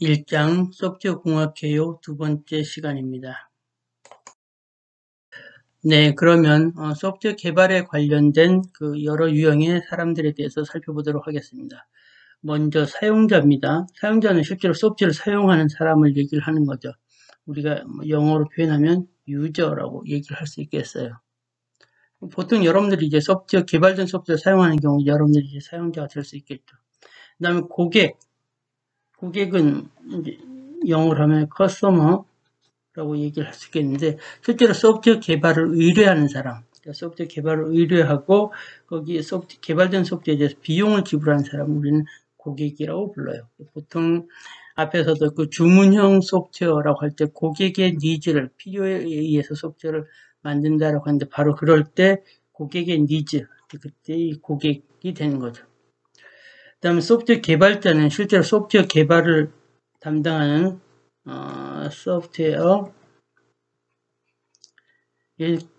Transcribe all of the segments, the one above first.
1장 소프트웨어 공학 개요 두 번째 시간입니다. 네, 그러면 소프트웨어 개발에 관련된 그 여러 유형의 사람들에 대해서 살펴보도록 하겠습니다. 먼저 사용자입니다. 사용자는 실제로 소프트웨어를 사용하는 사람을 얘기를 하는 거죠. 우리가 영어로 표현하면 유저라고 얘기를 할 수 있겠어요. 보통 여러분들이 이제 소프트웨어 개발된 소프트웨어 사용하는 경우 여러분들이 이제 사용자가 될 수 있겠죠. 그 다음에 고객은 이제 영어로 하면 커스터머라고 얘기를 할 수 있겠는데, 실제로 소프트웨어 개발을 의뢰하는 사람, 그러니까 소프트웨어 개발을 의뢰하고 거기에 개발된 소프트웨어에 대해서 비용을 지불하는 사람을 우리는 고객이라고 불러요. 보통 앞에서도 그 주문형 소프트웨어라고 할 때 고객의 니즈를, 필요에 의해서 소프트웨어를 만든다라고 하는데, 바로 그럴 때 고객의 니즈, 그때 이 고객이 되는 거죠. 그 다음에 소프트웨어 개발자는 실제로 소프트웨어 개발을 담당하는 소프트웨어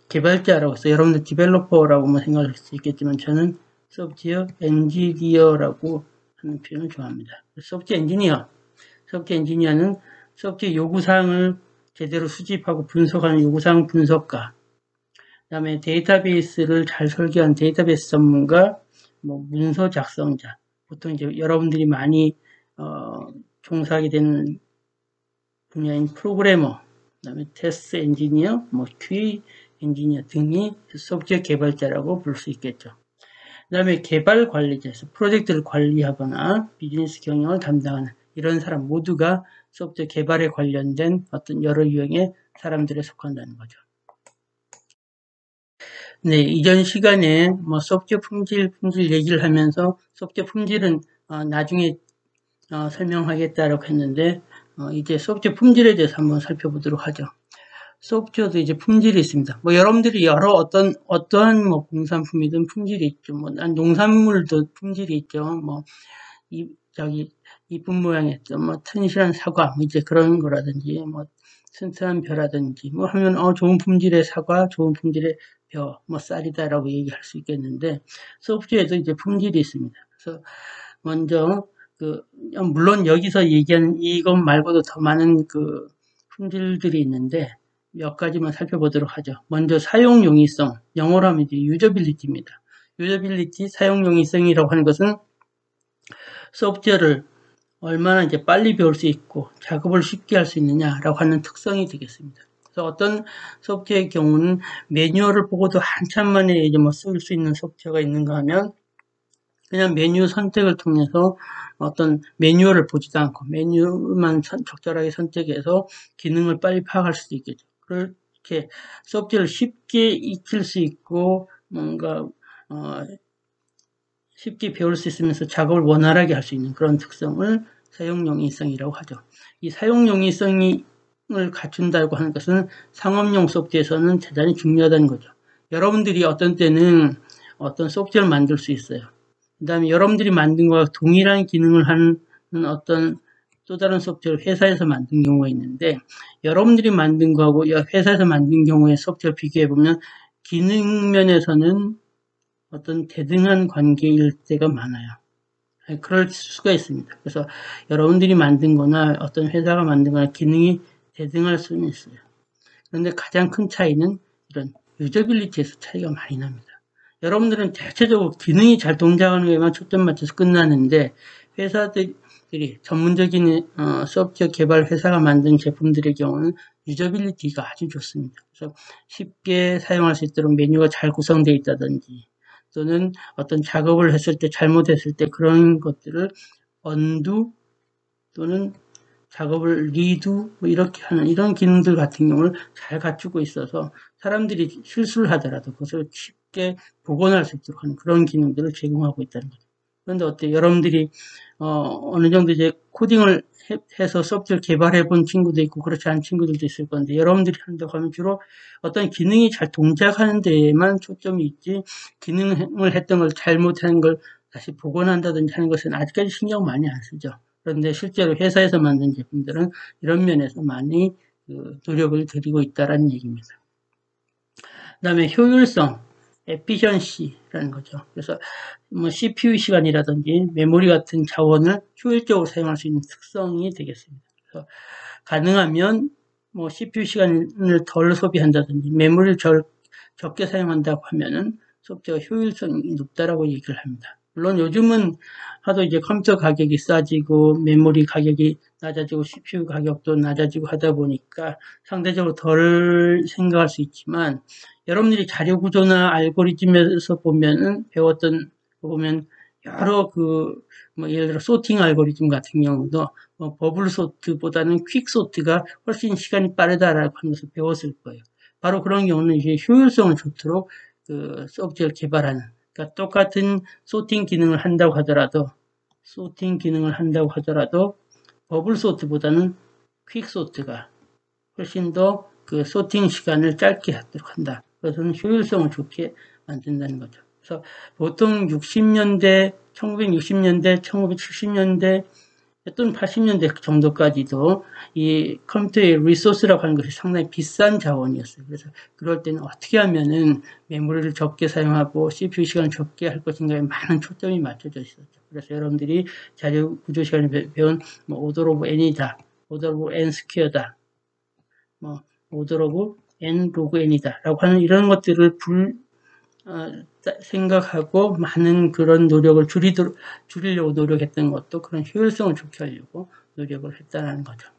개발자라고 해서 여러분들 디벨로퍼라고만 생각할 수 있겠지만 저는 소프트웨어 엔지니어라고 하는 표현을 좋아합니다. 소프트웨어 엔지니어는 소프트웨어 요구사항을 제대로 수집하고 분석하는 요구사항 분석가, 그 다음에 데이터베이스를 잘 설계한 데이터베이스 전문가, 문서 작성자, 보통 이제 여러분들이 많이 종사하게 되는 분야인 프로그래머, 그다음에 테스트 엔지니어, QA 엔지니어 등이 소프트웨어 개발자라고 부를 수 있겠죠. 그다음에 개발 관리자에서 프로젝트를 관리하거나 비즈니스 경영을 담당하는 이런 사람 모두가 소프트웨어 개발에 관련된 어떤 여러 유형의 사람들에 속한다는 거죠. 네, 이전 시간에 소프트웨어 품질 얘기를 하면서 소프트웨어 품질은 나중에 설명하겠다라고 했는데, 이제 소프트웨어 품질에 대해서 한번 살펴보도록 하죠. 소프트웨어도 이제 품질이 있습니다. 여러분들이 여러 어떠한 공산품이든 품질이 있죠. 농산물도 품질이 있죠. 이쁜 모양의 튼실한 사과, 이제 그런 거라든지, 튼튼한 벼라든지, 하면, 좋은 품질의 사과, 좋은 품질의 벼, 쌀이다라고 얘기할 수 있겠는데, 소프트웨어도 이제 품질이 있습니다. 그래서, 먼저, 물론 여기서 얘기하는 이것 말고도 더 많은 품질들이 있는데, 몇 가지만 살펴보도록 하죠. 먼저 사용 용이성, 영어로 하면 이제 유저빌리티입니다. 유저빌리티, 사용 용이성이라고 하는 것은 소프트웨어를 얼마나 이제 빨리 배울 수 있고 작업을 쉽게 할 수 있느냐라고 하는 특성이 되겠습니다. 그래서 어떤 소프트웨어의 경우는 매뉴얼을 보고도 한참 만에 이제 쓸 수 있는 소프트웨어가 있는가 하면 그냥 메뉴 선택을 통해서 어떤 매뉴얼을 보지도 않고 메뉴만 적절하게 선택해서 기능을 빨리 파악할 수도 있겠죠. 그렇게 소프트웨어를 쉽게 익힐 수 있고 뭔가 쉽게 배울 수 있으면서 작업을 원활하게 할 수 있는 그런 특성을 사용용이성이라고 하죠. 이 사용용이성을 갖춘다고 하는 것은 상업용 소프트웨어에서는 대단히 중요하다는 거죠. 여러분들이 어떤 때는 어떤 소프트웨어를 만들 수 있어요. 그 다음에 여러분들이 만든 것과 동일한 기능을 하는 어떤 또 다른 소프트웨어를 회사에서 만든 경우가 있는데, 여러분들이 만든 거하고 회사에서 만든 경우의 소프트웨어를 비교해보면 기능 면에서는 어떤 대등한 관계일 때가 많아요. 그럴 수가 있습니다. 그래서 여러분들이 만든 거나 어떤 회사가 만든 거나 기능이 대등할 수는 있어요. 그런데 가장 큰 차이는 이런 유저빌리티에서 차이가 많이 납니다. 여러분들은 대체적으로 기능이 잘 동작하는 것에만 초점 맞춰서 끝나는데, 회사들이 전문적인 소프트웨어 개발 회사가 만든 제품들의 경우는 유저빌리티가 아주 좋습니다. 그래서 쉽게 사용할 수 있도록 메뉴가 잘 구성되어 있다든지, 또는 어떤 작업을 했을 때 잘못했을 때 그런 것들을 언두 또는 작업을 리두 이렇게 하는 이런 기능들 같은 경우를 잘 갖추고 있어서 사람들이 실수를 하더라도 그것을 쉽게 복원할 수 있도록 하는 그런 기능들을 제공하고 있다는 거죠. 그런데 어때요? 여러분들이 어느 정도 이제 코딩을 해서 소프트웨어를 개발해 본 친구도 있고 그렇지 않은 친구들도 있을 건데, 여러분들이 한다고 하면 주로 어떤 기능이 잘 동작하는 데에만 초점이 있지 기능을 했던 걸 잘못한 걸 다시 복원한다든지 하는 것은 아직까지 신경 많이 안 쓰죠. 그런데 실제로 회사에서 만든 제품들은 이런 면에서 많이 노력을 들이고 있다는 얘기입니다. 그 다음에 효율성, efficiency라는 거죠. 그래서 뭐 CPU 시간이라든지 메모리 같은 자원을 효율적으로 사용할 수 있는 특성이 되겠습니다. 그래서 가능하면 뭐 CPU 시간을 덜 소비한다든지 메모리를 적게 사용한다고 하면은 소프트웨어 효율성이 높다라고 얘기를 합니다. 물론 요즘은 하도 이제 컴퓨터 가격이 싸지고 메모리 가격이 낮아지고 CPU 가격도 낮아지고 하다 보니까 상대적으로 덜 생각할 수 있지만 여러분들이 자료 구조나 알고리즘에서 배웠던 거 보면 여러 뭐 예를 들어 소팅 알고리즘 같은 경우도 뭐 버블 소트보다는 퀵 소트가 훨씬 시간이 빠르다라고 하면서 배웠을 거예요. 바로 그런 경우는 이제 효율성을 좋도록 소프트웨어를 개발하는, 그러니까 똑같은 소팅 기능을 한다고 하더라도 버블 소트보다는 퀵 소트가 훨씬 더 그 소팅 시간을 짧게 하도록 한다. 그것은 효율성을 좋게 만든다는 거죠. 그래서 보통 1960년대, 1970년대 또는 80년대 정도까지도 이 컴퓨터의 리소스라고 하는 것이 상당히 비싼 자원이었어요. 그래서 그럴 때는 어떻게 하면은 메모리를 적게 사용하고 CPU 시간을 적게 할 것인가에 많은 초점이 맞춰져 있었죠. 그래서 여러분들이 자료 구조 시간에 배운 뭐 오더 오브 n이다, 오더 오브 n 스퀘어다, 뭐 오더 오브 n 로그 n이다 라고 하는 이런 것들을 생각하고 많은 그런 노력을 줄이려고 노력했던 것도 그런 효율성을 좋게 하려고 노력을 했다는 거죠.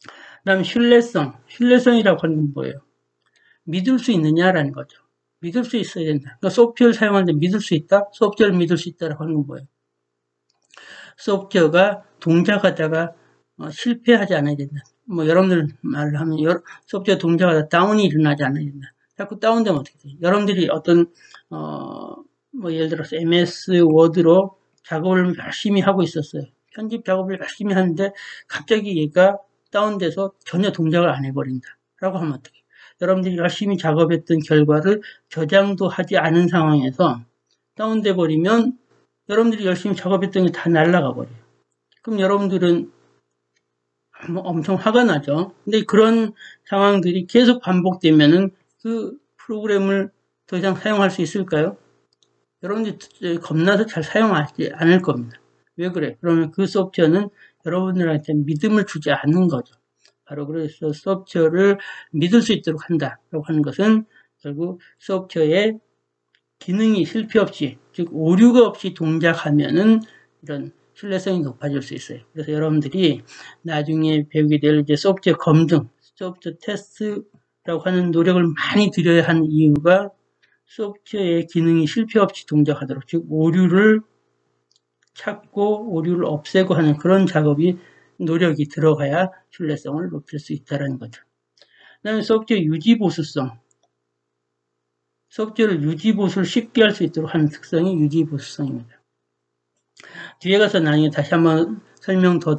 그 다음 신뢰성이라고 하는 건 뭐예요? 믿을 수 있느냐라는 거죠. 믿을 수 있어야 된다. 그러니까 소프트웨어를 사용하는데 믿을 수 있다? 소프트웨어를 믿을 수 있다라고 하는 건 뭐예요? 소프트웨어가 동작하다가 실패하지 않아야 된다. 뭐 여러분들 말을 하면 소프트웨어 동작하다 다운이 일어나지 않아야 된다. 자꾸 다운되면 어떻게 돼요? 여러분들이 어떤 뭐 예를 들어서 MS 워드로 작업을 열심히 하고 있었어요. 편집 작업을 열심히 하는데 갑자기 얘가 다운돼서 전혀 동작을 안 해버린다 라고 하면 어떻게 해요? 여러분들이 열심히 작업했던 결과를 저장도 하지 않은 상황에서 다운돼 버리면 여러분들이 열심히 작업했던 게 다 날아가 버려요. 그럼 여러분들은 뭐 엄청 화가 나죠. 근데 그런 상황들이 계속 반복되면은 그 프로그램을 더 이상 사용할 수 있을까요? 여러분들이 겁나서 잘 사용하지 않을 겁니다. 왜 그래? 그러면 그 소프트웨어는 여러분들한테 믿음을 주지 않는 거죠. 바로 그래서 소프트웨어를 믿을 수 있도록 한다라고 하는 것은 결국 소프트웨어의 기능이 실패 없이, 즉 오류가 없이 동작하면은 이런 신뢰성이 높아질 수 있어요. 그래서 여러분들이 나중에 배우게 될 이제 소프트웨어 검증, 소프트웨어 테스트라고 하는 노력을 많이 들여야 하는 이유가 소프트웨어의 기능이 실패 없이 동작하도록, 즉 오류를 찾고 오류를 없애고 하는 그런 노력이 들어가야 신뢰성을 높일 수 있다는 거죠. 그 다음에 소프트웨어 유지 보수성. 소프트웨어를 유지 보수를 쉽게 할 수 있도록 하는 특성이 유지 보수성입니다. 뒤에 가서 나중에 다시 한번 설명 더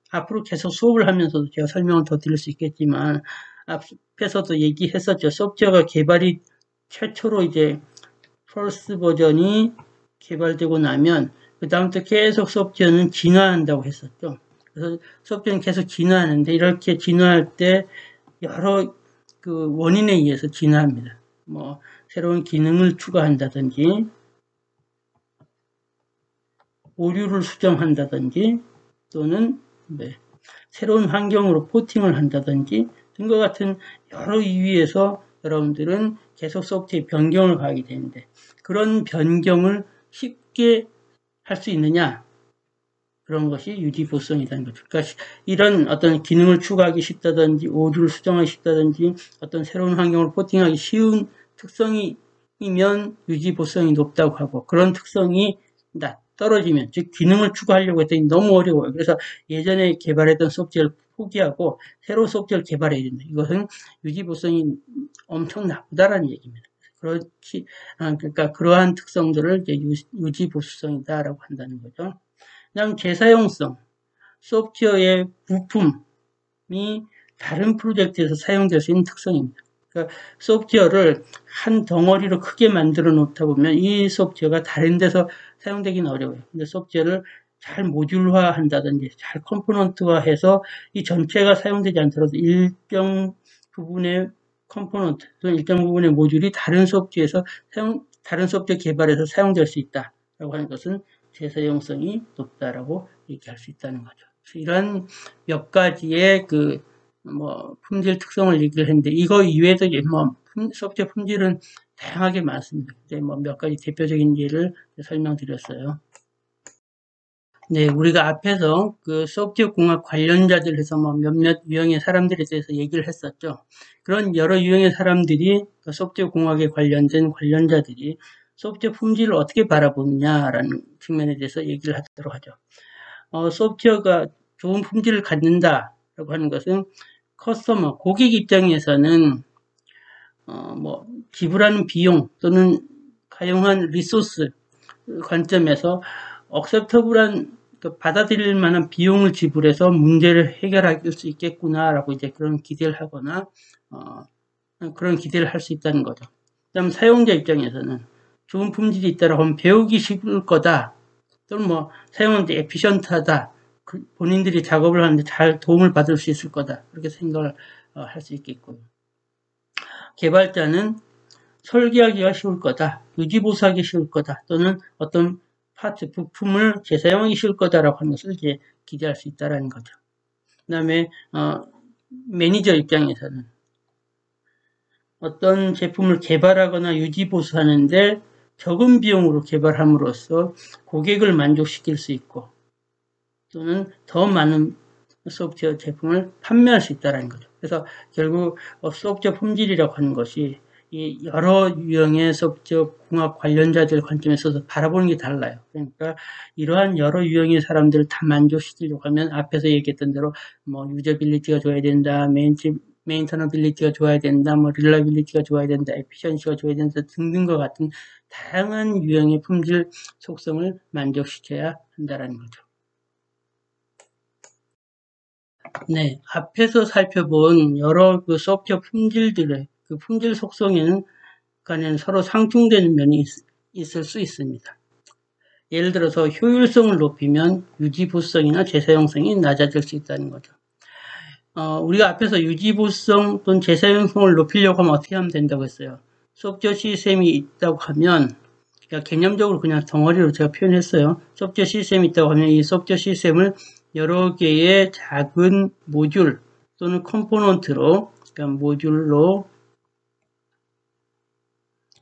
앞으로 계속 수업을 하면서도 제가 설명을 더 드릴 수 있겠지만, 앞에서도 얘기했었죠. 소프트웨어가 개발이 최초로 이제 퍼스트 버전이 개발되고 나면 그 다음부터 계속 소프트웨어는 진화한다고 했었죠. 그래서 소프트웨어는 계속 진화하는데 이렇게 진화할 때 여러 그 원인에 의해서 진화합니다. 뭐 새로운 기능을 추가한다든지 오류를 수정한다든지 또는 새로운 환경으로 포팅을 한다든지 등과 같은 여러 이유에서 여러분들은 계속 소프트웨어 변경을 가게 되는데 그런 변경을 쉽게 할 수 있느냐? 그런 것이 유지 보수성이라는 거죠. 그러니까 이런 어떤 기능을 추가하기 쉽다든지 오류를 수정하기 쉽다든지 어떤 새로운 환경을 포팅하기 쉬운 특성이면 유지 보수성이 높다고 하고 그런 특성이 떨어지면 즉 기능을 추가하려고 했더니 너무 어려워요. 그래서 예전에 개발했던 소프트웨어를 포기하고 새로운 소프트웨어를 개발해야 된다. 이것은 유지 보수성이 엄청 나쁘다라는 얘기입니다. 그러니까 그러한 특성들을 이제 유지 보수성이다라고 한다는 거죠. 그다음 재사용성, 소프트웨어의 부품이 다른 프로젝트에서 사용될 수 있는 특성입니다. 그러니까 소프트웨어를 한 덩어리로 크게 만들어 놓다 보면 이 소프트웨어가 다른 데서 사용되기는 어려워요. 근데 소프트웨어를 잘 모듈화 한다든지 잘 컴포넌트화해서 이 전체가 사용되지 않더라도 일정 부분의 컴포넌트 또는 일정 부분의 모듈이 다른 소프트웨어 개발에서 사용될 수 있다라고 하는 것은 재사용성이 높다라고 얘기할 수 있다는 거죠. 이런 몇 가지의 품질 특성을 얘기를 했는데, 이거 이외에도 소프트웨어 품질은 다양하게 많습니다. 몇 가지 대표적인 예를 설명드렸어요. 네, 우리가 앞에서 소프트웨어 공학 관련자들 해서 몇몇 유형의 사람들에 대해서 얘기를 했었죠. 그런 여러 유형의 사람들이 소프트웨어 공학에 관련된 관련자들이 소프트웨어 품질을 어떻게 바라보느냐라는 측면에 대해서 얘기를 하도록 하죠. 소프트웨어가 좋은 품질을 갖는다라고 하는 것은 커스터머, 고객 입장에서는 지불하는 비용 또는 가용한 리소스 관점에서 억셉터블한 받아들일 만한 비용을 지불해서 문제를 해결할 수 있겠구나라고 이제 그런 기대를 하거나 그런 기대를 할 수 있다는 거죠. 그다음 사용자 입장에서는 좋은 품질이 있다라고 하면 배우기 쉬울 거다. 또는 사용하는데 에피션트하다. 본인들이 작업을 하는데 잘 도움을 받을 수 있을 거다. 그렇게 생각을 할 수 있겠고요. 개발자는 설계하기가 쉬울 거다. 유지보수하기 쉬울 거다. 또는 어떤 파트, 부품을 재사용하기 쉬울 거다라고 하는 것을 이제 기대할 수 있다라는 거죠. 그 다음에 매니저 입장에서는 어떤 제품을 개발하거나 유지보수하는데 적은 비용으로 개발함으로써 고객을 만족시킬 수 있고 또는 더 많은 소프트웨어 제품을 판매할 수 있다는 거죠. 그래서 결국 소프트웨어 품질이라고 하는 것이 이 여러 유형의 소프트웨어 공학 관련자들 관점에서 바라보는 게 달라요. 그러니까 이러한 여러 유형의 사람들을 다 만족시키려고 하면 앞에서 얘기했던 대로 유저빌리티가 좋아야 된다, 메인터너빌리티가 좋아야 된다, 릴라빌리티가 좋아야 된다, 에피션시가 좋아야 된다 등등과 같은 다양한 유형의 품질 속성을 만족시켜야 한다는 거죠. 네, 앞에서 살펴본 여러 소프트웨어 품질들의 품질 속성에는 서로 상충되는 면이 있을 수 있습니다. 예를 들어서 효율성을 높이면 유지보수성이나 재사용성이 낮아질 수 있다는 거죠. 우리가 앞에서 유지보수성 또는 재사용성을 높이려고 하면 어떻게 하면 된다고 했어요. 소프트웨어 시스템이 있다고 하면, 그러니까 개념적으로 그냥 덩어리로 제가 표현했어요. 소프트웨어 시스템이 있다고 하면 이 소프트웨어 시스템을 여러 개의 작은 모듈 또는 컴포넌트로, 그러니까 모듈로,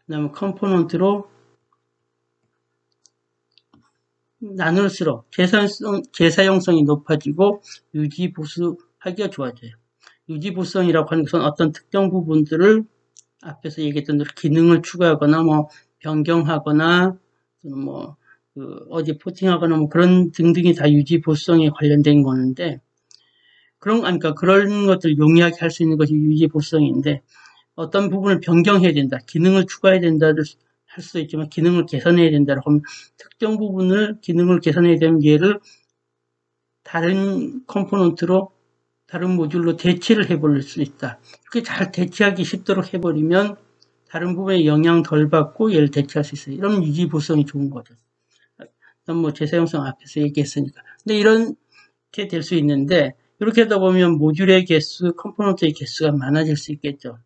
그 다음에 컴포넌트로 나눌수록 재사용성이 높아지고 유지보수하기가 좋아져요. 유지보수성이라고 하는 것은 어떤 특정 부분들을 앞에서 얘기했던 대로 기능을 추가하거나 변경하거나 어디 포팅하거나 그런 등등이 다 유지보수성에 관련된 거는데 그러니까 그런 것들을 용이하게 할 수 있는 것이 유지보수성인데 어떤 부분을 변경해야 된다, 기능을 추가해야 된다 할 수도 있지만 기능을 개선해야 된다라고 하면 특정 부분을 기능을 개선해야 되면 얘를 다른 컴포넌트로 다른 모듈로 대치를 해버릴 수 있다. 이렇게 잘 대치하기 쉽도록 해버리면 다른 부분에 영향 덜 받고 얘를 대체할 수 있어요. 이러면 유지보수성이 좋은 거죠. 재사용성 앞에서 얘기했으니까. 근데 이렇게 될 수 있는데 이렇게 하다 보면 모듈의 개수, 컴포넌트의 개수가 많아질 수 있겠죠.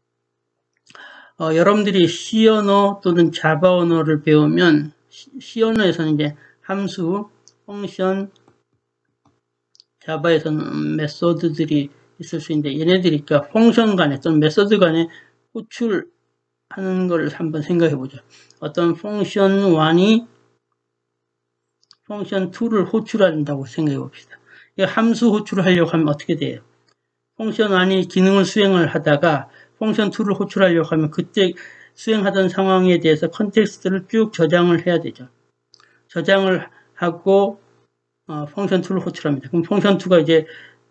여러분들이 C 언어 또는 자바 언어를 배우면 C 언어에서는 이제 함수, 펑션, 자바에서는 메소드들이 있을 수 있는데 얘네들이 그러니까 펑션 간에 또는 메소드 간에 호출하는 걸 한번 생각해 보죠. 어떤 펑션 1이 펑션 2를 호출한다고 생각해 봅시다. 함수 호출을 하려고 하면 어떻게 돼요? 펑션 1이 기능을 수행을 하다가 펑션 2를 호출하려고 하면 그때 수행하던 상황에 대해서 컨텍스트를 쭉 저장을 해야 되죠. 저장을 하고 펑션 2를 호출합니다. 그럼 펑션 2가 이제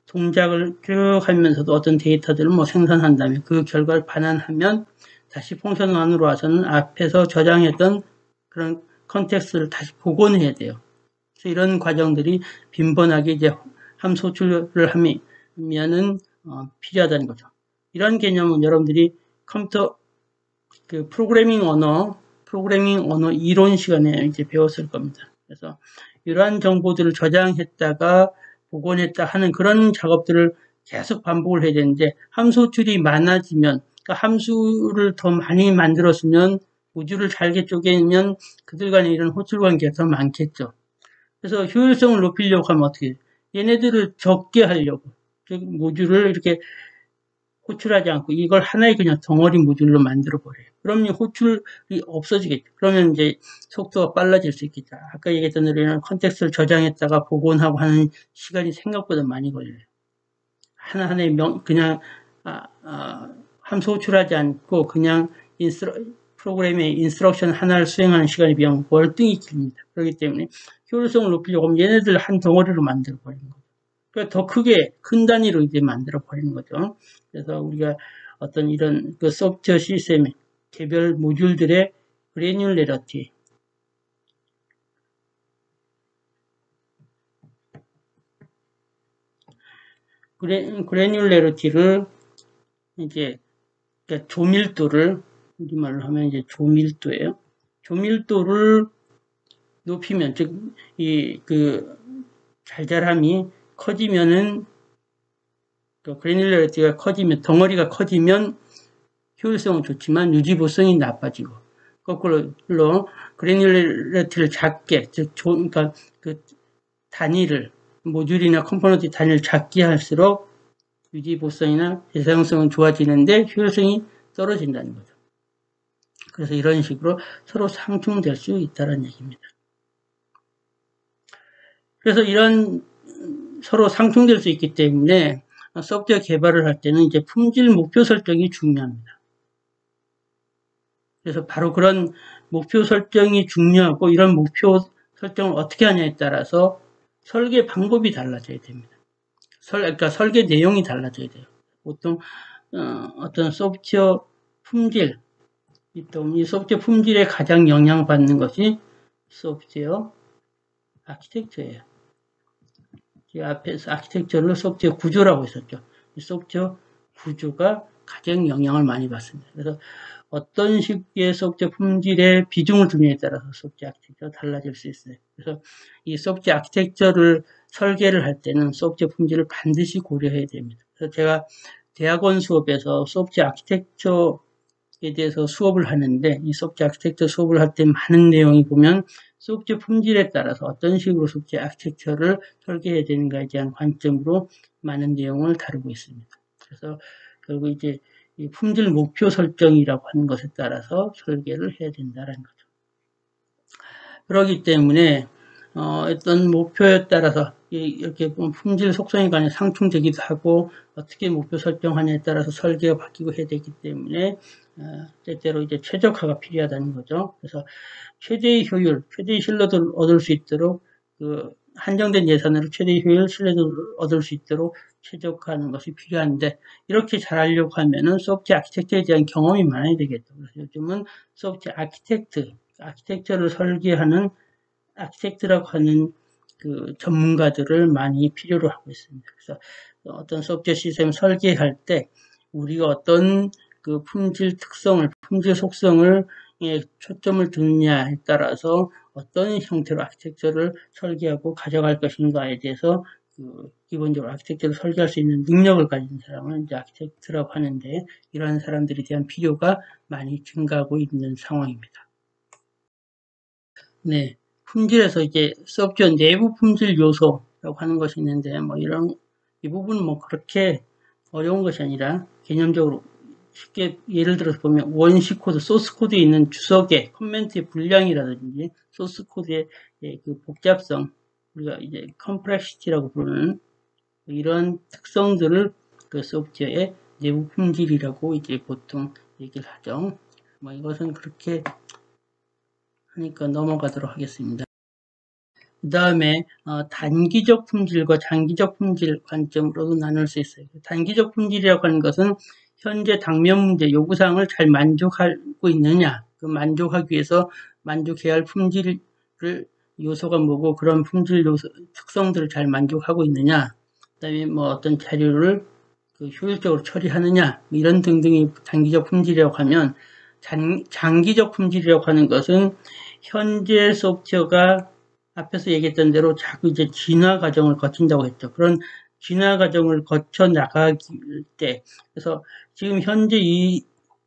동작을 쭉 하면서도 어떤 데이터들을 생산한 다음에 그 결과를 반환하면 다시 펑션 1으로 와서는 앞에서 저장했던 그런 컨텍스트를 다시 복원해야 돼요. 그래서 이런 과정들이 빈번하게 이제 함수 호출을 하면은 필요하다는 거죠. 이런 개념은 여러분들이 컴퓨터 프로그래밍 언어 이론 시간에 이제 배웠을 겁니다. 그래서 이러한 정보들을 저장했다가 복원했다 하는 그런 작업들을 계속 반복을 해야 되는데 함수 호출이 많아지면 그러니까 함수를 더 많이 만들었으면 모듈을 잘게 쪼개면 그들 간에 이런 호출 관계가 더 많겠죠. 그래서 효율성을 높이려고 하면 어떻게 해요? 얘네들을 적게 하려고, 즉 모듈을 이렇게 호출하지 않고 이걸 하나의 그냥 덩어리 모듈로 만들어 버려요. 그러면 호출이 없어지겠죠. 그러면 이제 속도가 빨라질 수 있겠죠. 아까 얘기했던 대로 컨텍스트를 저장했다가 복원하고 하는 시간이 생각보다 많이 걸려요. 하나하나의 그냥 함수 호출하지 않고 그냥 프로그램의 인스트럭션 하나를 수행하는 시간에 비하면 월등히 깁니다. 그렇기 때문에 효율성을 높이려고 하면 얘네들 한 덩어리로 만들어 버리는 거죠. 그러니까 더 크게 큰 단위로 이제 만들어 버리는 거죠. 그래서 우리가 어떤 이런 그 소프트웨어 시스템의 개별 모듈들의 그래뉴레러티, 그래뉴레러티를 이제 그러니까 조밀도를 우리말로 하면 이제 조밀도예요. 조밀도를 높이면 즉 이 그 잘잘함이 커지면은 그 그래뉴러티가 커지면 덩어리가 커지면 효율성은 좋지만 유지보성이 나빠지고 거꾸로 그래뉴러티를 작게 즉 그러니까 그 단위를 모듈이나 컴포넌트 단위를 작게 할수록 유지보성이나 대사용성은 좋아지는데 효율성이 떨어진다는 거죠. 그래서 이런 식으로 서로 상충될 수 있다는 얘기입니다. 그래서 이런 서로 상충될 수 있기 때문에 소프트웨어 개발을 할 때는 이제 품질 목표 설정이 중요합니다. 그래서 바로 그런 목표 설정이 중요하고 이런 목표 설정을 어떻게 하냐에 따라서 설계 방법이 달라져야 됩니다. 그러니까 설계 내용이 달라져야 돼요. 보통 어떤 소프트웨어 품질, 이 소프트웨어 품질에 가장 영향받는 것이 소프트웨어 아키텍처예요. 앞에서 아키텍처를 소프트웨어 구조라고 했었죠. 이 소프트웨어 구조가 가장 영향을 많이 받습니다. 그래서 어떤 식의 소프트웨어 품질에 비중을 두느냐에 따라서 소프트웨어 아키텍처가 달라질 수 있어요. 그래서 이 소프트웨어 아키텍처를 설계를 할 때는 소프트웨어 품질을 반드시 고려해야 됩니다. 그래서 제가 대학원 수업에서 소프트웨어 아키텍처에 대해서 수업을 하는데 이 소프트웨어 아키텍처 수업을 할 때 많은 내용이 보면 소프트웨어 품질에 따라서 어떤 식으로 소프트웨어 아키텍처를 설계해야 되는가에 대한 관점으로 많은 내용을 다루고 있습니다. 그래서 결국 이제 이 품질 목표 설정이라고 하는 것에 따라서 설계를 해야 된다는 거죠. 그렇기 때문에 어떤 목표에 따라서 이렇게 보면 품질 속성에 관해 상충되기도 하고 어떻게 목표 설정하냐에 따라서 설계가 바뀌고 해야 되기 때문에 때때로 이제 최적화가 필요하다는 거죠. 그래서 최대의 효율, 최대의 신뢰도를 얻을 수 있도록 그 한정된 예산으로 최대의 효율, 신뢰도를 얻을 수 있도록 최적화하는 것이 필요한데 이렇게 잘하려고 하면은 소프트웨어 아키텍처에 대한 경험이 많아야 되겠죠. 그래서 요즘은 소프트웨어 아키텍처를 설계하는 아키텍트라고 하는 그 전문가들을 많이 필요로 하고 있습니다. 그래서 어떤 소프트웨어 시스템 설계할 때 우리가 어떤 그 품질 특성을, 품질 속성을 초점을 두느냐에 따라서 어떤 형태로 아키텍처를 설계하고 가져갈 것인가에 대해서 그 기본적으로 아키텍처를 설계할 수 있는 능력을 가진 사람을 이제 아키텍트라고 하는데 이러한 사람들에 대한 필요가 많이 증가하고 있는 상황입니다. 네. 품질에서 이제 소프트웨어 내부 품질 요소라고 하는 것이 있는데 뭐 이 부분은 뭐 그렇게 어려운 것이 아니라 개념적으로 쉽게 예를 들어서 보면 원시 코드, 소스 코드에 있는 주석의 커멘트의 분량이라든지 소스 코드의 그 복잡성, 우리가 이제 컴플렉시티라고 부르는 이런 특성들을 그 소프트웨어의 내부 품질이라고 이제 보통 얘기를 하죠. 뭐 이것은 그렇게 하니까 넘어가도록 하겠습니다. 그 다음에 단기적 품질과 장기적 품질 관점으로도 나눌 수 있어요. 단기적 품질이라고 하는 것은 현재 당면 문제 요구사항을 잘 만족하고 있느냐, 그 만족하기 위해서 만족해야 할 품질 요소가 뭐고 그런 품질 요소 특성들을 잘 만족하고 있느냐, 그다음에 뭐 어떤 자료를 그 효율적으로 처리하느냐 이런 등등이 단기적 품질이라고 하면 장기적 품질이라고 하는 것은 현재 소프트웨어가 앞에서 얘기했던 대로 자꾸 이제 진화 과정을 거친다고 했죠. 그런 진화 과정을 거쳐 나가기 때, 그래서 지금 현재 이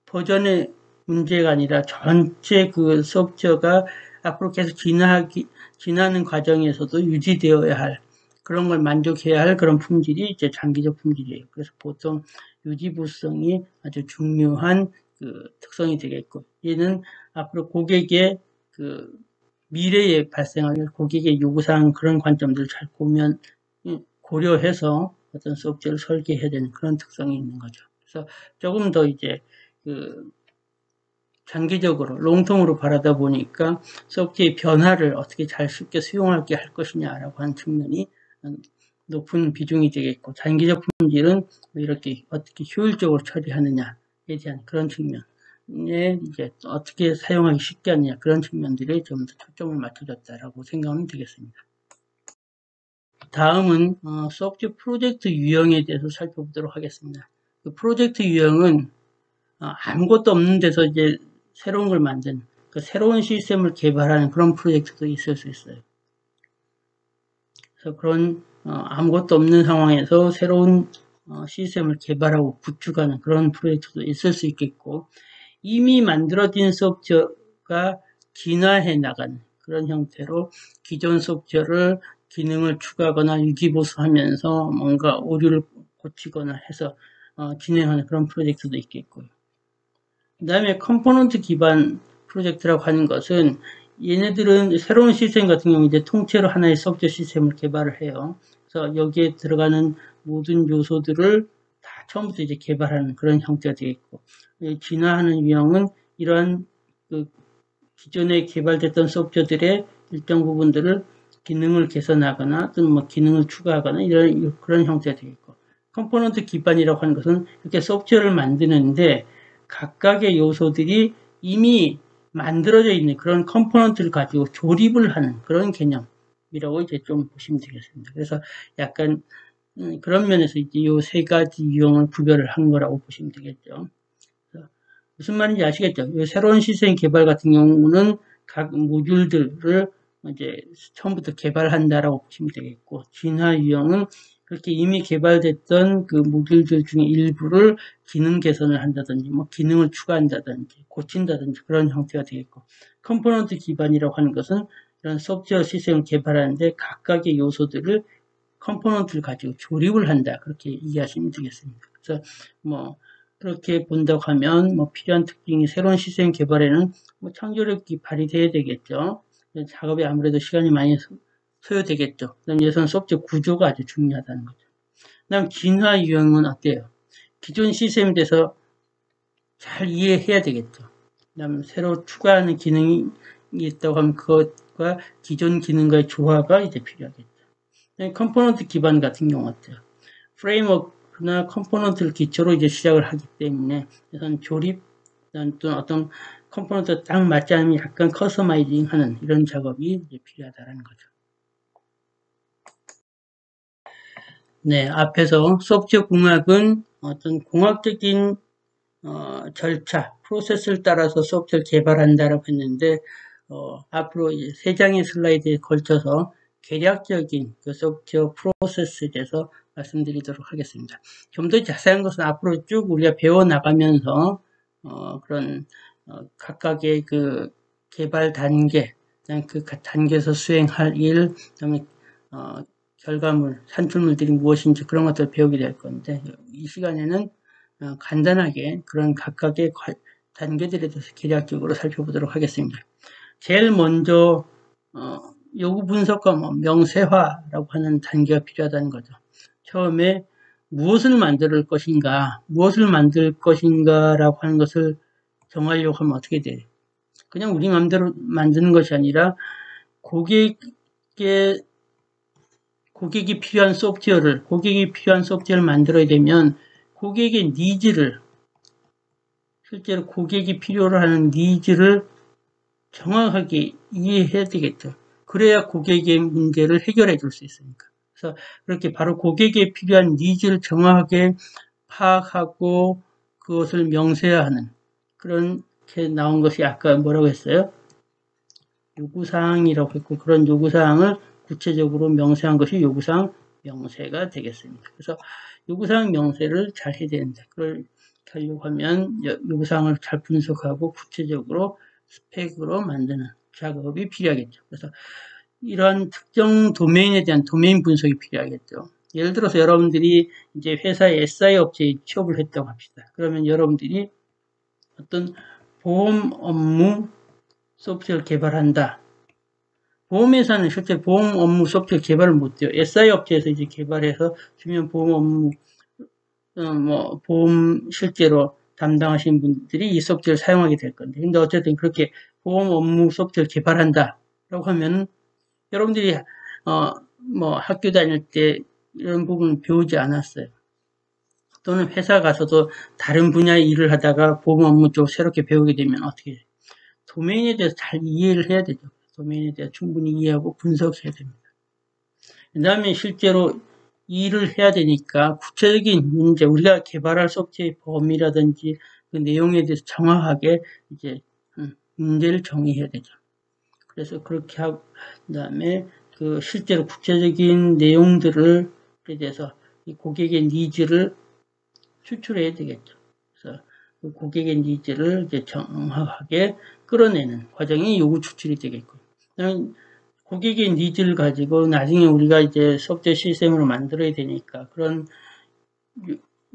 버전의 문제가 아니라 전체 그 소프트웨어가 앞으로 계속 지나는 과정에서도 유지되어야 할 그런 걸 만족해야 할 그런 품질이 이제 장기적 품질이에요. 그래서 보통 유지보수성이 아주 중요한 그 특성이 되겠고, 얘는 앞으로 고객의 그 미래에 발생할 고객의 요구사항 그런 관점들을 잘 고려해서 어떤 소프트웨어를 설계해야 되는 그런 특성이 있는 거죠. 그래서 조금 더 이제 그 장기적으로 롱통으로 바라다 보니까 소프트웨어의 변화를 어떻게 잘 쉽게 수용하게 할 것이냐라고 하는 측면이 높은 비중이 되겠고, 장기적 품질은 이렇게 어떻게 효율적으로 처리하느냐에 대한 그런 측면에 이제 어떻게 사용하기 쉽게 하느냐 그런 측면들에 좀 더 초점을 맞춰졌다라고 생각하면 되겠습니다. 다음은 소프트웨어 프로젝트 유형에 대해서 살펴보도록 하겠습니다. 그 프로젝트 유형은 아무것도 없는 데서 이제 새로운 걸 만든 그 새로운 시스템을 개발하는 그런 프로젝트도 있을 수 있어요. 그래서 그런 아무것도 없는 상황에서 새로운 시스템을 개발하고 구축하는 그런 프로젝트도 있을 수 있겠고, 이미 만들어진 소프트웨어가 진화해 나가는 그런 형태로 기존 소프트웨어를 기능을 추가하거나 유지보수하면서 뭔가 오류를 고치거나 해서 진행하는 그런 프로젝트도 있겠고요. 그 다음에 컴포넌트 기반 프로젝트라고 하는 것은 얘네들은 새로운 시스템 같은 경우 이제 통째로 하나의 소프트웨어 시스템을 개발을 해요. 그래서 여기에 들어가는 모든 요소들을 다 처음부터 이제 개발하는 그런 형태가 되겠고, 진화하는 유형은 이러한 그 기존에 개발됐던 소프트웨어들의 일정 부분들을 기능을 개선하거나 또는 뭐 기능을 추가하거나 이런 그런 형태가 되겠고, 컴포넌트 기반이라고 하는 것은 이렇게 소프트웨어를 만드는데 각각의 요소들이 이미 만들어져 있는 그런 컴포넌트를 가지고 조립을 하는 그런 개념이라고 이제 좀 보시면 되겠습니다. 그래서 약간 그런 면에서 이제 이 세 가지 유형을 구별을 한 거라고 보시면 되겠죠. 무슨 말인지 아시겠죠? 새로운 시스템 개발 같은 경우는 각 모듈들을 이제 처음부터 개발한다라고 보시면 되겠고, 진화 유형은 그렇게 이미 개발됐던 그 모듈들 중에 일부를 기능 개선을 한다든지, 뭐 기능을 추가한다든지, 고친다든지 그런 형태가 되겠고, 컴포넌트 기반이라고 하는 것은 이런 소프트웨어 시스템을 개발하는데 각각의 요소들을 컴포넌트를 가지고 조립을 한다 그렇게 이해하시면 되겠습니다. 그래서 뭐 그렇게 본다고 하면 뭐 필요한 특징이 새로운 시스템 개발에는 뭐 창조력이 발휘돼야 되겠죠. 작업에 아무래도 시간이 많이 소요되겠죠. 그다음 예선 소프트웨어 구조가 아주 중요하다는 거죠. 그다음 진화 유형은 어때요? 기존 시스템에 대해서 잘 이해해야 되겠죠. 그다음 새로 추가하는 기능이 있다고 하면 그것과 기존 기능과의 조화가 이제 필요하겠죠. 컴포넌트 기반 같은 경우 어때요? 프레임워크나 컴포넌트를 기초로 이제 시작을 하기 때문에 우선 조립 또는 어떤 컴포넌트가 딱 맞지 않으면 약간 커스터마이징 하는 이런 작업이 이제 필요하다는 거죠. 네, 앞에서 소프트웨어 공학은 어떤 공학적인 절차, 프로세스를 따라서 소프트웨어를 개발한다라고 했는데 앞으로 이제 3장의 슬라이드에 걸쳐서 계략적인 그 소프트웨어 프로세스에 대해서 말씀드리도록 하겠습니다. 좀 더 자세한 것은 앞으로 쭉 우리가 배워나가면서 그런 각각의 그 개발 단계, 그 단계에서 수행할 일, 그다음에 결과물, 산출물들이 무엇인지 그런 것들을 배우게 될 건데 이 시간에는 간단하게 그런 각각의 단계들에 대해서 계략적으로 살펴보도록 하겠습니다. 제일 먼저 요구 분석과 명세화라고 하는 단계가 필요하다는 거죠. 처음에 무엇을 만들 것인가라고 하는 것을 정하려고 하면 어떻게 돼요? 그냥 우리 마음대로 만드는 것이 아니라 고객이 필요한 소프트웨어를 만들어야 되면 고객의 니즈를, 실제로 고객이 필요로 하는 니즈를 정확하게 이해해야 되겠죠. 그래야 고객의 문제를 해결해 줄 수 있으니까. 그래서 그렇게 바로 고객에 필요한 니즈를 정확하게 파악하고 그것을 명세화하는 그렇게 나온 것이 아까 뭐라고 했어요? 요구사항이라고 했고, 그런 요구사항을 구체적으로 명세한 것이 요구사항 명세가 되겠습니다. 그래서 요구사항 명세를 잘 해야 되는데 그걸 하려고 하면 요구사항을 잘 분석하고 구체적으로 스펙으로 만드는 작업이 필요하겠죠. 그래서 이러한 특정 도메인에 대한 도메인 분석이 필요하겠죠. 예를 들어서 여러분들이 이제 회사의 SI 업체에 취업을 했다고 합시다. 그러면 여러분들이 어떤 보험 업무 소프트웨어를 개발한다. 보험회사는 실제 보험 업무 소프트웨어 개발을 못해요. SI 업체에서 이제 개발해서 주면 보험 업무, 보험 실제로 담당하시는 분들이 이 소프트웨어를 사용하게 될 건데. 근데 어쨌든 그렇게 보험 업무 소프트웨어를 개발한다. 라고 하면은 여러분들이, 학교 다닐 때 이런 부분을 배우지 않았어요. 또는 회사 가서도 다른 분야의 일을 하다가 보험 업무 쪽 새롭게 배우게 되면 어떻게 해요? 도메인에 대해서 잘 이해를 해야 되죠. 도메인에 대해서 충분히 이해하고 분석해야 됩니다. 그 다음에 실제로 일을 해야 되니까 구체적인 문제, 우리가 개발할 소프트웨어의 범위라든지 그 내용에 대해서 정확하게 이제 문제를 정의해야 되죠. 그래서 그렇게 하고, 그 다음에 그 실제로 구체적인 내용들을 대해서 이 고객의 니즈를 추출해야 되겠죠. 그래서 그 고객의 니즈를 이제 정확하게 끌어내는 과정이 요구 추출이 되겠고, 고객의 니즈를 가지고 나중에 우리가 이제 소프트웨어 시스템으로 만들어야 되니까 그런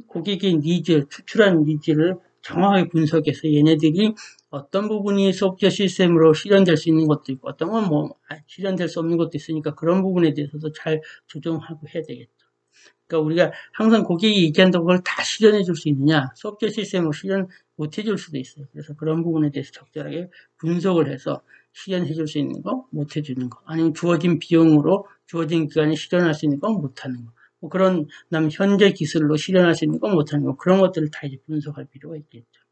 고객의 니즈, 추출한 니즈를 정확하게 분석해서 얘네들이 어떤 부분이 소프트웨어 시스템으로 실현될 수 있는 것도 있고 어떤 건 실현될 수 없는 것도 있으니까 그런 부분에 대해서도 잘 조정하고 해야 되겠죠. 그러니까 우리가 항상 고객이 얘기한다고 그걸 다 실현해 줄 수 있느냐, 소프트웨어 시스템으로 실현 못 해줄 수도 있어요. 그래서 그런 부분에 대해서 적절하게 분석을 해서 실현해 줄 수 있는 거, 못 해주는 거, 아니면 주어진 비용으로 주어진 기간에 실현할 수 있는 거, 못하는 거, 그런 현재 기술로 실현할 수 있는 거, 못하는 거, 그런 것들을 다 이제 분석할 필요가 있겠죠.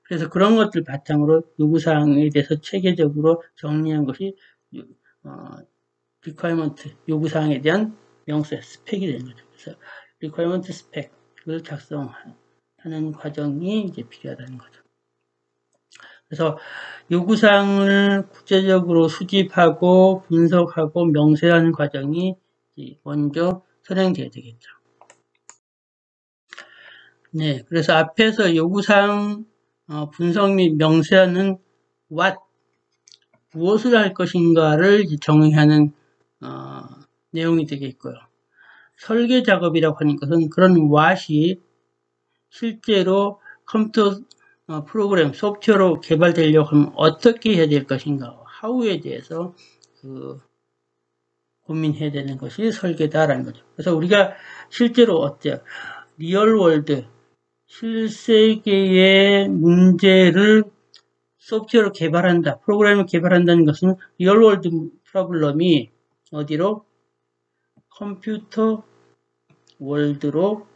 그래서 그런 것들 바탕으로 요구사항에 대해서 체계적으로 정리한 것이 requirement, 요구사항에 대한 명세, 스펙이 되는 거죠. 그래서 requirement 스펙을 작성하는 과정이 이제 필요하다는 거죠. 그래서 요구사항을 구체적으로 수집하고 분석하고 명세하는 과정이 먼저 선행돼야 되겠죠. 네, 그래서 앞에서 요구사항 분석 및 명세하는 what, 무엇을 할 것인가를 정의하는 내용이 되겠고요. 설계 작업이라고 하는 것은 그런 what이 실제로 컴퓨터 프로그램, 소프트웨어로 개발되려고 하면 어떻게 해야 될 것인가, how에 대해서 고민해야 되는 것이 설계다라는 거죠. 그래서 우리가 실제로 어때요? 리얼월드, 실세계의 문제를 소프트웨어로 개발한다, 프로그램을 개발한다는 것은 리얼월드 프로블럼이 어디로? 컴퓨터 월드로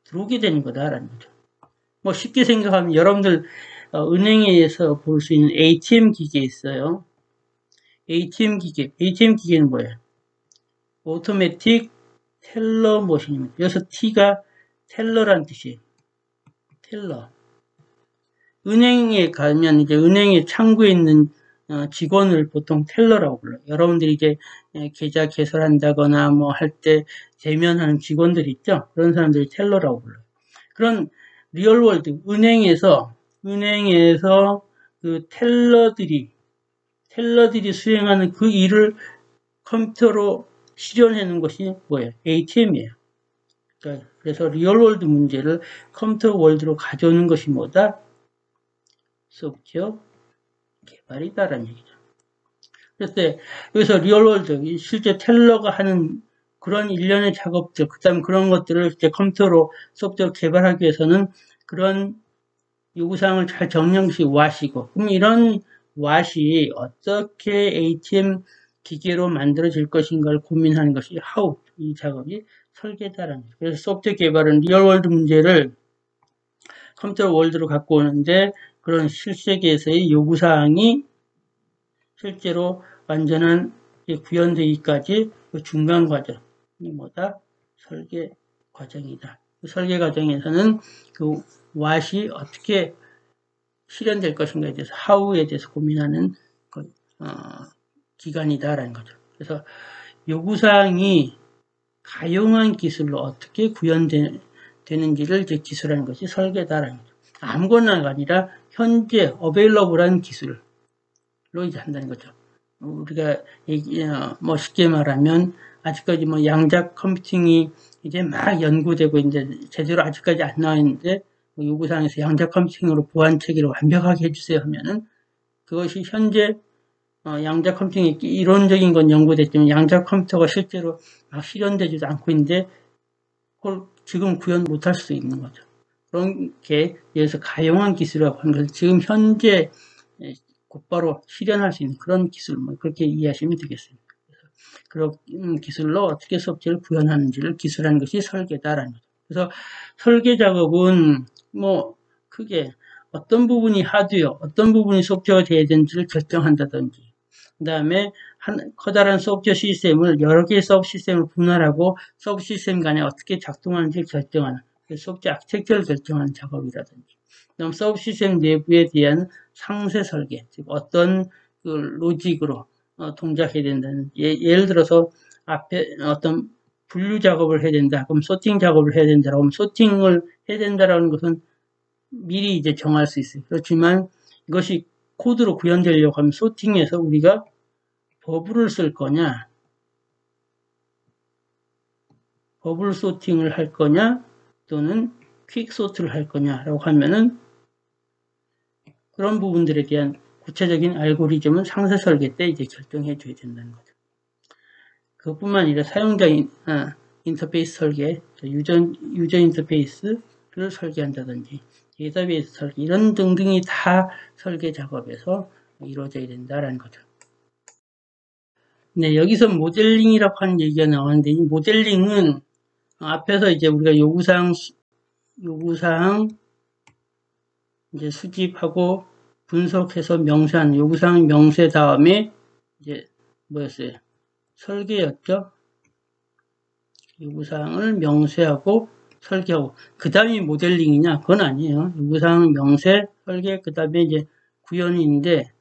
들어오게 되는 거다라는 거죠. 쉽게 생각하면 여러분들 은행에서 볼 수 있는 ATM 기계 있어요. ATM 기계는 뭐예요? 오토매틱 텔러 머신입니다. 여기서 T가 텔러란 뜻이에요. 텔러. 은행에 가면 이제 은행의 창구에 있는 직원을 보통 텔러라고 불러요. 여러분들이 이제 계좌 개설한다거나 할 때 대면하는 직원들이 있죠. 그런 사람들이 텔러라고 불러요. 그런 리얼월드 은행에서 그 텔러들이 수행하는 그 일을 컴퓨터로 실현하는 것이 뭐예요? ATM이에요. 그래서 리얼월드 문제를 컴퓨터 월드로 가져오는 것이 뭐다? 소프트웨어 개발이다라는 얘기죠. 그래서 여기서 리얼월드, 실제 텔러가 하는 그런 일련의 작업들, 그 다음 그런 것들을 이제 컴퓨터로 소프트웨어 개발하기 위해서는 그런 요구사항을 잘 정리한 것이 what이고, 그럼 이런 what이 어떻게 ATM 기계로 만들어질 것인가를 고민하는 것이 how, 이 작업이 설계다라는 거죠. 그래서 소프트웨어 개발은 리얼월드 문제를 컴퓨터 월드로 갖고 오는데 그런 실세계에서의 요구사항이 실제로 완전한 구현되기까지 그 중간 과정이 뭐다? 설계 과정이다. 그 설계 과정에서는 그 what이 어떻게 실현될 것인가에 대해서 how에 대해서 고민하는 기간이다라는 거죠. 그래서 요구사항이 가용한 기술로 어떻게 구현되는 되는지를 이제 기술하는 것이 설계다라는 거죠. 아무거나가 아니라 현재 available한 기술로 이제 한다는 거죠. 우리가 뭐 쉽게 말하면 아직까지 뭐 양자 컴퓨팅이 이제 막 연구되고 이제 제대로 아직까지 안 나와 있는데 요구사항에서 양자 컴퓨팅으로 보안 체계를 완벽하게 해주세요 하면은 그것이 현재 양자 컴퓨팅이 이론적인 건 연구됐지만 양자 컴퓨터가 실제로 막 실현되지도 않고 있는데 그걸 지금 구현 못할 수 있는 거죠. 그렇게 예를 들어서 가용한 기술이라고 하는 것은 지금 현재 곧바로 실현할 수 있는 그런 기술, 뭐 그렇게 이해하시면 되겠습니다. 그런 기술로 어떻게 소프트웨어를 구현하는지를 기술하는 것이 설계다라는 거죠. 그래서 설계 작업은 뭐 크게 어떤 부분이 하드웨어, 어떤 부분이 소프트웨어가 되어야 되는지를 결정한다든지, 그 다음에 커다란 소프트웨어 시스템을 여러 개의 서브 시스템을 분할하고 서브 시스템 간에 어떻게 작동하는지 결정하는 소프트웨어 아키텍처를 결정하는 작업이라든지, 그다음 서브 시스템 내부에 대한 상세 설계, 즉 어떤 그 로직으로 동작해야 된다는, 예를 들어서 앞에 어떤 분류 작업을 해야 된다, 그럼 소팅 작업을 해야 된다, 그럼 소팅을 해야 된다라는 것은 미리 이제 정할 수 있어요. 그렇지만 이것이 코드로 구현되려고 하면 소팅에서 우리가 버블을 쓸 거냐, 버블 소팅을 할 거냐, 또는 퀵 소트를 할 거냐라고 하면은 그런 부분들에 대한 구체적인 알고리즘은 상세 설계 때 이제 결정해 줘야 된다는 거죠. 그것뿐만 아니라 사용자 인터페이스 설계, 유저 인터페이스를 설계한다든지, 데이터베이스 설계, 이런 등등이 다 설계 작업에서 이루어져야 된다라는 거죠. 네, 여기서 모델링이라고 하는 얘기가 나왔는데, 이 모델링은 앞에서 이제 우리가 요구사항 이제 수집하고 분석해서 명세하는 요구사항 명세 다음에 이제 뭐였어요? 설계였죠? 요구사항을 명세하고 설계하고 그 다음이 모델링이냐? 그건 아니에요. 요구사항 명세, 설계, 그 다음에 이제 구현인데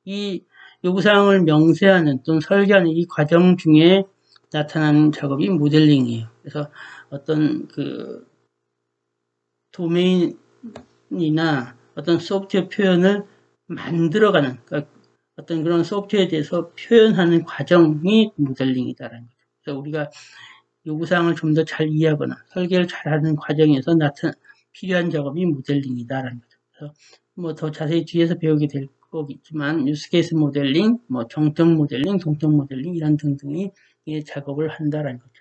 이 요구사항을 명세하는 또는 설계하는 이 과정 중에 나타나는 작업이 모델링이에요. 그래서 어떤 그 도메인이나 어떤 소프트웨어 표현을 만들어가는, 그러니까 어떤 그런 소프트웨어에 대해서 표현하는 과정이 모델링이다라는 거죠. 그래서 우리가 요구사항을 좀 더 잘 이해하거나 설계를 잘하는 과정에서 필요한 작업이 모델링이다라는 거죠. 그래서 뭐 더 자세히 뒤에서 배우게 될 거겠지만 유스케이스 모델링, 뭐 정적 모델링, 동적 모델링 이런 등등의 작업을 한다라는 거죠.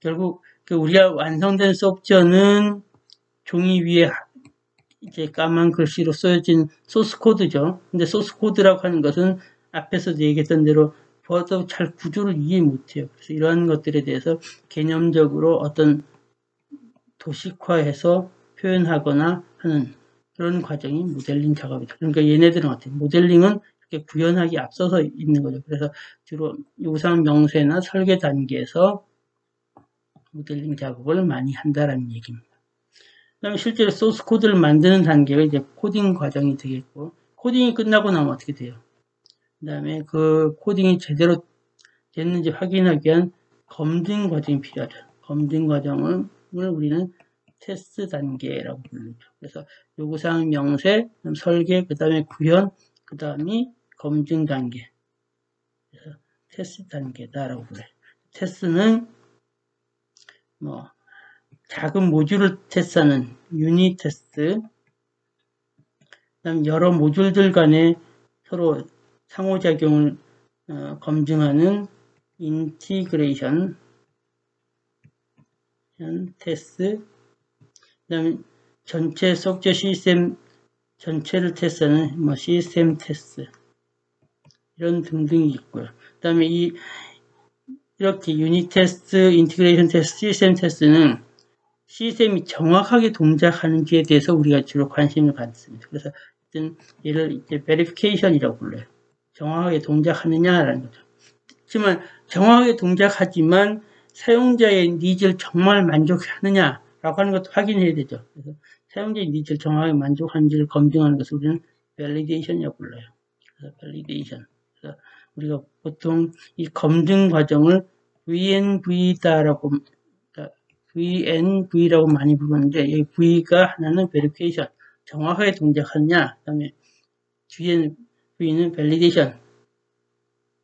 결국 우리가 완성된 소프트웨어는 종이 위에 이제 까만 글씨로 쓰여진 소스 코드죠. 근데 소스 코드라고 하는 것은 앞에서도 얘기했던 대로 더 잘 구조를 이해 못해요. 그래서 이러한 것들에 대해서 개념적으로 어떤 도식화해서 표현하거나 하는 그런 과정이 모델링 작업이다. 그러니까 얘네들은 어때요? 모델링은 이렇게 구현하기 앞서서 있는 거죠. 그래서 주로 요구사항 명세나 설계 단계에서 모델링 작업을 많이 한다라는 얘기입니다. 그 다음에 실제로 소스 코드를 만드는 단계가 이제 코딩 과정이 되겠고, 코딩이 끝나고 나면 어떻게 돼요? 그 다음에 그 코딩이 제대로 됐는지 확인하기 위한 검증 과정이 필요하죠. 검증 과정을 우리는 테스트 단계라고 부르죠. 그래서 요구사항 명세, 설계, 그 다음에 구현, 그 다음이 검증 단계. 그래서 테스트 단계다라고 불러요. 테스트는 뭐 작은 모듈을 테스트하는 유닛 테스트, 그다음 여러 모듈들 간에 서로 상호작용을 검증하는 인티그레이션 테스트, 그다음에 전체 소프트웨어 시스템 전체를 테스트하는 뭐 시스템 테스트 이런 등등이 있고요. 그다음에 이렇게 유닛 테스트, 인티그레이션 테스트, 시스템 테스트는 시스템이 정확하게 동작하는지에 대해서 우리가 주로 관심을 갖습니다. 그래서 얘를 이제 베리피케이션이라고 불러요. 정확하게 동작하느냐라는 거죠. 하지만 정확하게 동작하지만 사용자의 니즈를 정말 만족하느냐라고 하는 것도 확인해야 되죠. 그래서 사용자의 니즈를 정확하게 만족하는지를 검증하는 것을 우리는 밸리데이션이라고 불러요. 그래서 밸리데이션. 그래서 우리가 보통 이 검증 과정을 VNV다라고 VNV라고 많이 부르는데 이 V가 하나는 verification, 정확하게 동작하느냐, 그 다음에 V는 validation,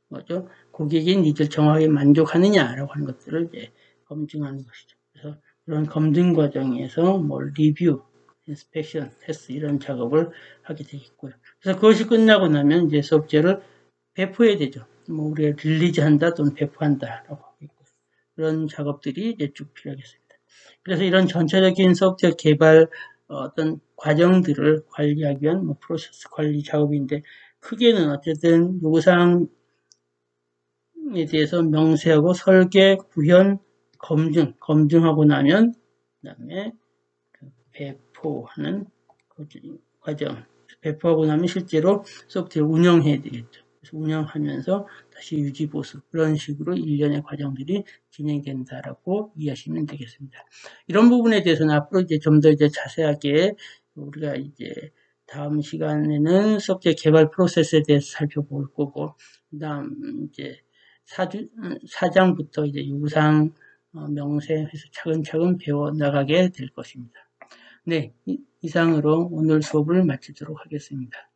뭐죠? 고객의 니즈를 정확하게 만족하느냐라고 하는 것들을 이제 검증하는 것이죠. 그래서 그런 검증 과정에서 뭐 리뷰, 인스펙션, 테스트 이런 작업을 하게 되겠고요. 그래서 그것이 끝나고 나면 이제 소프트웨어를 배포해야 되죠. 뭐 우리가 릴리즈한다 또는 배포한다라고 하겠고 그런 작업들이 이제 쭉 필요하겠습니다. 그래서 이런 전체적인 소프트웨어 개발 어떤 과정들을 관리하기 위한 뭐 프로세스 관리 작업인데 크게는 어쨌든 요구사항에 대해서 명세하고 설계, 구현, 검증하고 나면 그다음에 배포하는 과정, 배포하고 나면 실제로 소프트웨어 운영해야 되겠죠. 그래서 운영하면서 다시 유지 보수 그런 식으로 일련의 과정들이 진행된다라고 이해하시면 되겠습니다. 이런 부분에 대해서는 앞으로 이제 좀 더 이제 자세하게 우리가 이제 다음 시간에는 소프트웨어 개발 프로세스에 대해서 살펴볼 거고, 그다음 이제 사장부터 이제 요구사항 명세해서 차근차근 배워 나가게 될 것입니다. 네, 이상으로 오늘 수업을 마치도록 하겠습니다.